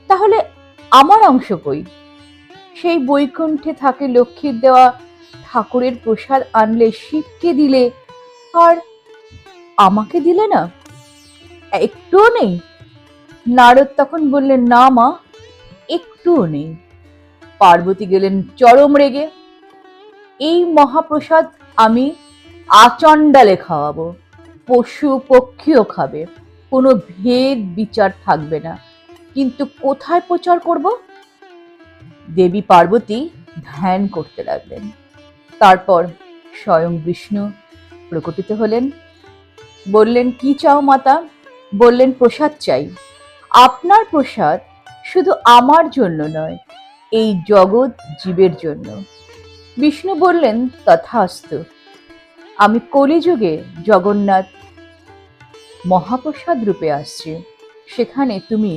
তাহলে আমার অংশ কই? সেই বৈকুণ্ঠে থাকে লক্ষ্মীর দেওয়া ঠাকুরের প্রসাদ আনলে শিবকে দিলে, আর আমাকে দিলে না, একটুও নেই? নারদ তখন বললেন, না মা, একটুও নেই। পার্বতী গেলেন চরম রেগে। এই মহাপ্রসাদ আমি আচণ্ডালে খাওয়াবো, পশু পক্ষীও খাবে, কোনো ভেদ বিচার থাকবে না। কিন্তু কোথায় প্রচার করব? দেবী পার্বতী ধ্যান করতে লাগলেন। তারপর স্বয়ং বিষ্ণু প্রকটিত হলেন। বললেন, কি চাও মাতা? বললেন, প্রসাদ চাই। আপনার প্রসাদ শুধু আমার জন্য নয়, এই জগৎ জীবের জন্য। বিষ্ণু বললেন, তথাস্তু। আমি কলিযুগে জগন্নাথ মহাপ্রসাদ রূপে আসছি, সেখানে তুমি